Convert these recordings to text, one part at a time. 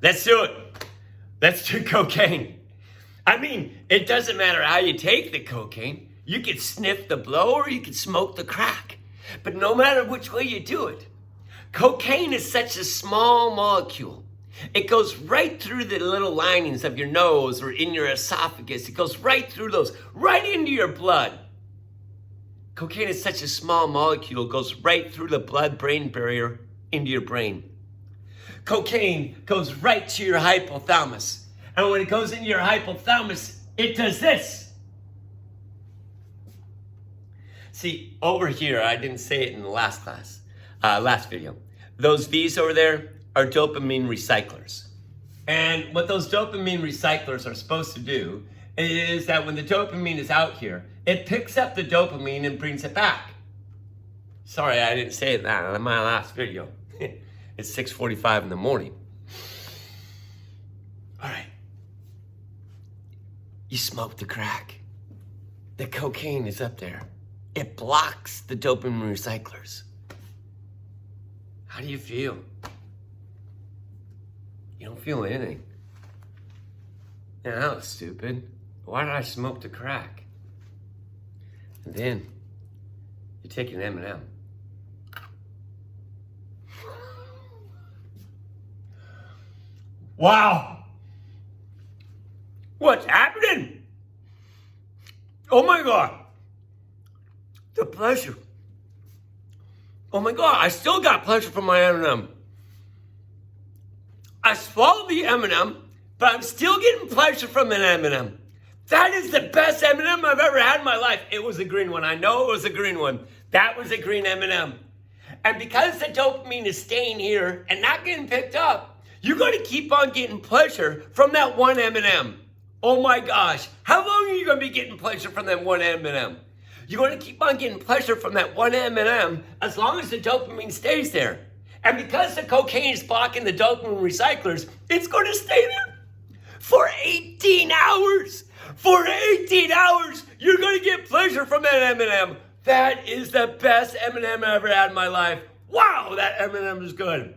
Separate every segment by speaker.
Speaker 1: Let's do it. Let's do cocaine. I mean, it doesn't matter how you take the cocaine. You can sniff the blow or you can smoke the crack. But no matter which way you do it, cocaine is such a small molecule. It goes right through the little linings of your nose or in your esophagus. It goes right through those, right into your blood. Cocaine is such a small molecule, it goes right through the blood-brain barrier into your brain. Cocaine goes right to your hypothalamus. And when it goes into your hypothalamus, it does this. See, over here, I didn't say it in the last video. Those V's over there are dopamine recyclers. And what those dopamine recyclers are supposed to do is that when the dopamine is out here, it picks up the dopamine and brings it back. Sorry, I didn't say that in my last video. It's 6:45 in the morning. All right. You smoke the crack. The cocaine is up there. It blocks the dopamine recyclers. How do you feel? You don't feel anything. Yeah, that was stupid. Why did I smoke the crack? And then you take an M&M. Wow! What's happening? Oh my God! The pleasure. Oh my God, I still got pleasure from my M&M. I swallowed the M&M, but I'm still getting pleasure from an M&M. That is the best M&M I've ever had in my life. It was a green one. I know it was a green one. That was a green M&M. And because the dopamine is staying here and not getting picked up, you're going to keep on getting pleasure from that one M&M. Oh my gosh. How long are you going to be getting pleasure from that one M&M? You're going to keep on getting pleasure from that one M&M as long as the dopamine stays there. And because the cocaine is blocking the dopamine recyclers, it's going to stay there for 18 hours. For 18 hours, you're going to get pleasure from that M&M. That is the best M&M I ever had in my life. Wow, that M&M is good.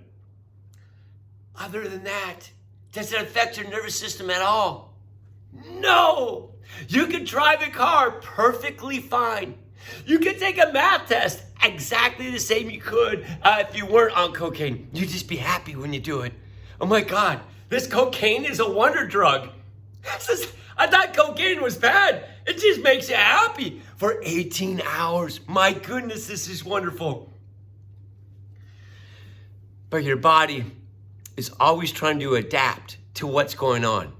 Speaker 1: Other than that, does it affect your nervous system at all? No. You can drive the car perfectly fine. You can take a math test exactly the same you could if you weren't on cocaine. You'd just be happy when you do it. Oh my God, this cocaine is a wonder drug. I thought cocaine was bad. It just makes you happy for 18 hours. My goodness, this is wonderful. But your body is always trying to adapt to what's going on.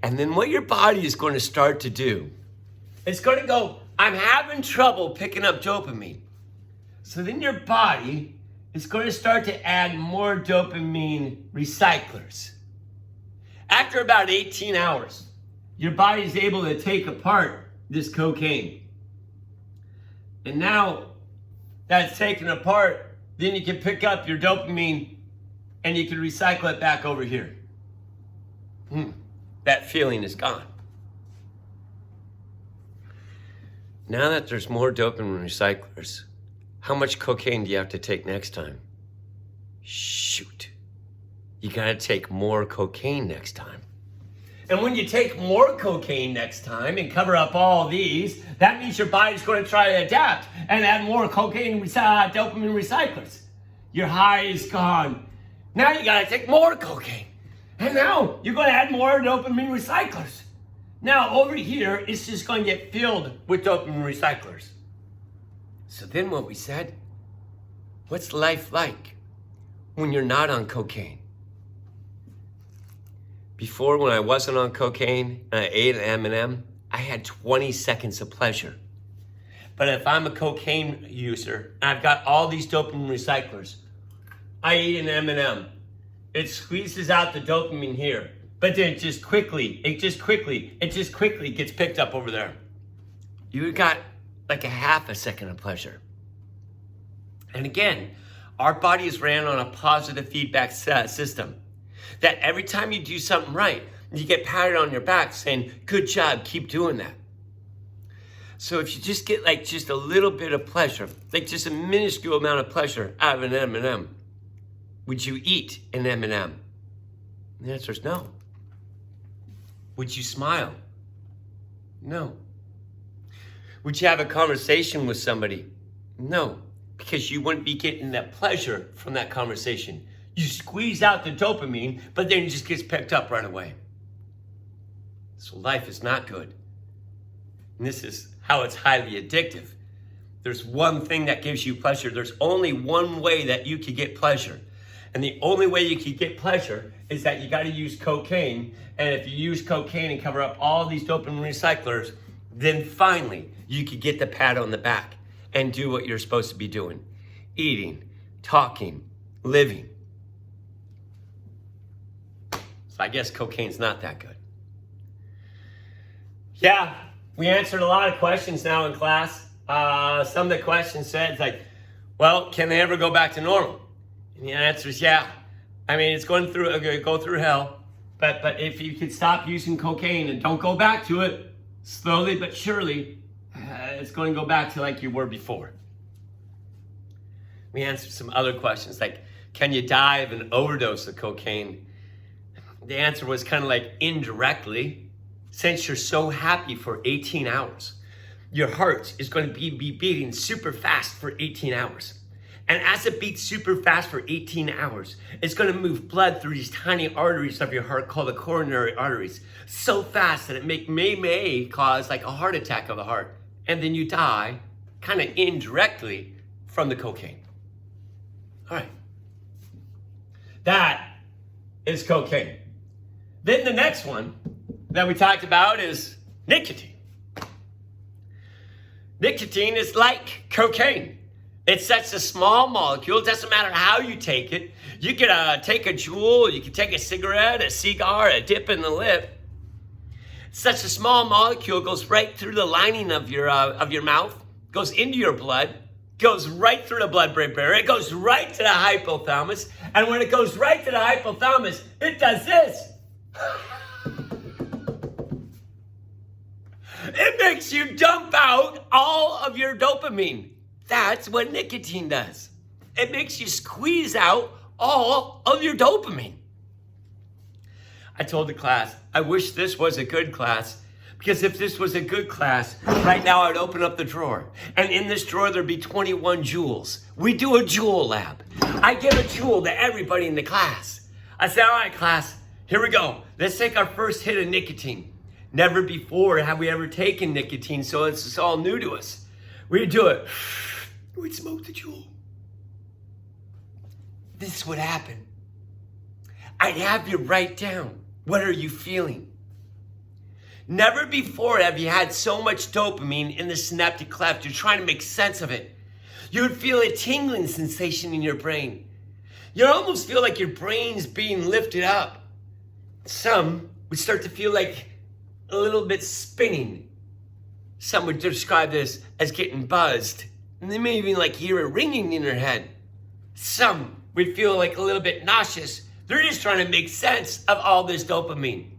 Speaker 1: And then what your body is going to start to do, it's going to go, I'm having trouble picking up dopamine. So then your body is going to start to add more dopamine recyclers. After about 18 hours, your body is able to take apart this cocaine. And now that's taken apart, then you can pick up your dopamine and you can recycle it back over here. That feeling is gone. Now that there's more dopamine recyclers, how much cocaine do you have to take next time? Shoot. You gotta take more cocaine next time. And when you take more cocaine next time and cover up all these, that means your body's going to try to adapt and add more cocaine dopamine recyclers. Your high is gone. Now you gotta take more cocaine. And now you're going to add more dopamine recyclers. Now over here, it's just going to get filled with dopamine recyclers. So then what we said, what's life like when you're not on cocaine? Before, when I wasn't on cocaine and I ate an M&M, I had 20 seconds of pleasure. But if I'm a cocaine user and I've got all these dopamine recyclers, I eat an M&M. It squeezes out the dopamine here, but then it just quickly gets picked up over there. You got like a half a second of pleasure. And again, our body is ran on a positive feedback system. That every time you do something right, you get patted on your back saying, good job, keep doing that. So if you just get like just a little bit of pleasure, like just a minuscule amount of pleasure out of an M&M, would you eat an M&M? And the answer is no. Would you smile? No. Would you have a conversation with somebody? No, because you wouldn't be getting that pleasure from that conversation. You squeeze out the dopamine, but then it just gets picked up right away. So life is not good. And this is how it's highly addictive. There's one thing that gives you pleasure. There's only one way that you could get pleasure. And the only way you could get pleasure is that you got to use cocaine. And if you use cocaine and cover up all these dopamine recyclers, then finally you could get the pat on the back and do what you're supposed to be doing. Eating, talking, living. So I guess cocaine's not that good. Yeah, we answered a lot of questions now in class. Some of the questions said, like, well, can they ever go back to normal? And the answer is yeah. I mean, it's go through hell. But if you could stop using cocaine and don't go back to it, slowly but surely, it's going to go back to like you were before. We answered some other questions like, can you die of an overdose of cocaine? The answer was kind of like indirectly, since you're so happy for 18 hours. Your heart is going to be beating super fast for 18 hours. And as it beats super fast for 18 hours, it's going to move blood through these tiny arteries of your heart called the coronary arteries so fast that it may cause like a heart attack of the heart. And then you die kind of indirectly from the cocaine. All right. That is cocaine. Then the next one that we talked about is nicotine. Nicotine is like cocaine. It's such a small molecule. It doesn't matter how you take it. You could take a Juul, you could take a cigarette, a cigar, a dip in the lip. It's such a small molecule, goes right through the lining of your mouth, goes into your blood, goes right through the blood-brain barrier. It goes right to the hypothalamus. And when it goes right to the hypothalamus, it does this. It makes you dump out all of your dopamine. That's what nicotine does. It makes you squeeze out all of your dopamine. I told the class, I wish this was a good class, because if this was a good class, right now I'd open up the drawer. And in this drawer, there'd be 21 Juuls. We do a Juul lab. I give a Juul to everybody in the class. I say, all right, class, here we go. Let's take our first hit of nicotine. Never before have we ever taken nicotine, so it's all new to us. We'd do it. We'd smoke the Juul. This would happen. I'd have you write down, what are you feeling? Never before have you had so much dopamine in the synaptic cleft. You're trying to make sense of it. You would feel a tingling sensation in your brain. You almost feel like your brain's being lifted up. Some would start to feel like a little bit spinning. Some would describe this as getting buzzed. And they may even like hear a ringing in their head. Some would feel like a little bit nauseous. They're just trying to make sense of all this dopamine.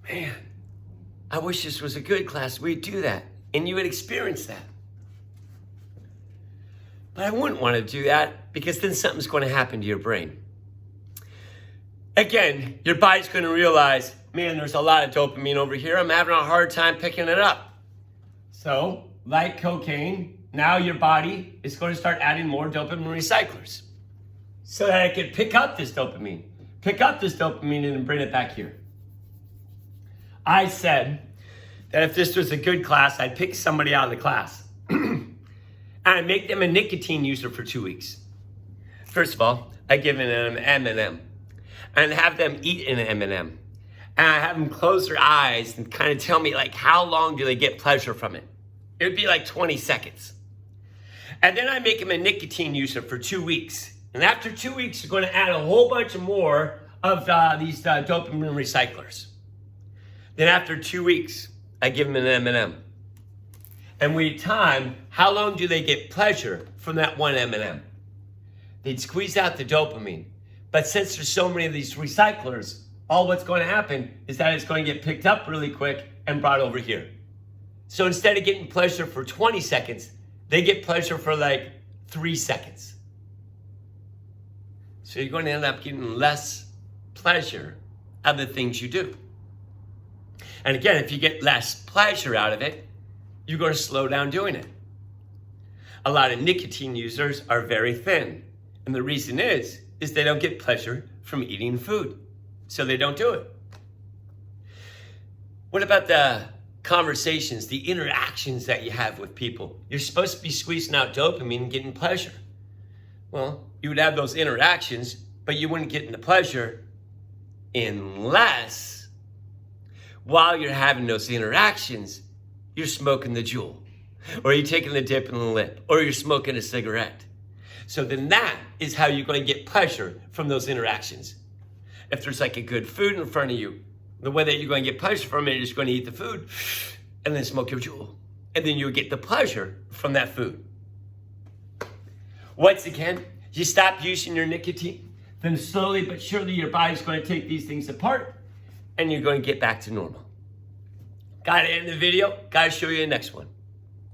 Speaker 1: Man, I wish this was a good class. We'd do that and you would experience that. But I wouldn't want to do that because then something's going to happen to your brain. Again, your body's going to realize, man, there's a lot of dopamine over here. I'm having a hard time picking it up. So, like cocaine, now your body is going to start adding more dopamine recyclers so that it can pick up this dopamine and bring it back here. I said that if this was a good class, I'd pick somebody out of the class and I'd make them a nicotine user for 2 weeks. First of all, I give them an M&M and have them eat an M&M. And I have them close their eyes and kind of tell me like how long do they get pleasure from it. It would be like 20 seconds. And then I make them a nicotine user for 2 weeks. And after 2 weeks, you're going to add a whole bunch more of these dopamine recyclers. Then after 2 weeks, I give them an M&M. And we time, how long do they get pleasure from that one M&M? They'd squeeze out the dopamine. But since there's so many of these recyclers, all what's going to happen is that it's going to get picked up really quick and brought over here. So instead of getting pleasure for 20 seconds, they get pleasure for like 3 seconds. So you're going to end up getting less pleasure out of the things you do. And again, if you get less pleasure out of it, you're going to slow down doing it. A lot of nicotine users are very thin. And the reason is they don't get pleasure from eating food. So they don't do it. What about the conversations, the interactions that you have with people? You're supposed to be squeezing out dopamine and getting pleasure. Well, you would have those interactions, but you wouldn't get the pleasure unless while you're having those interactions, you're smoking the jewel, or you're taking the dip in the lip, or you're smoking a cigarette. So then that is how you're going to get pleasure from those interactions. If there's like a good food in front of you, the way that you're going to get pleasure from it is going to eat the food and then smoke your jewel. And then you'll get the pleasure from that food. Once again, you stop using your nicotine, then slowly but surely your body's going to take these things apart and you're going to get back to normal. Got to end the video. Got to show you the next one.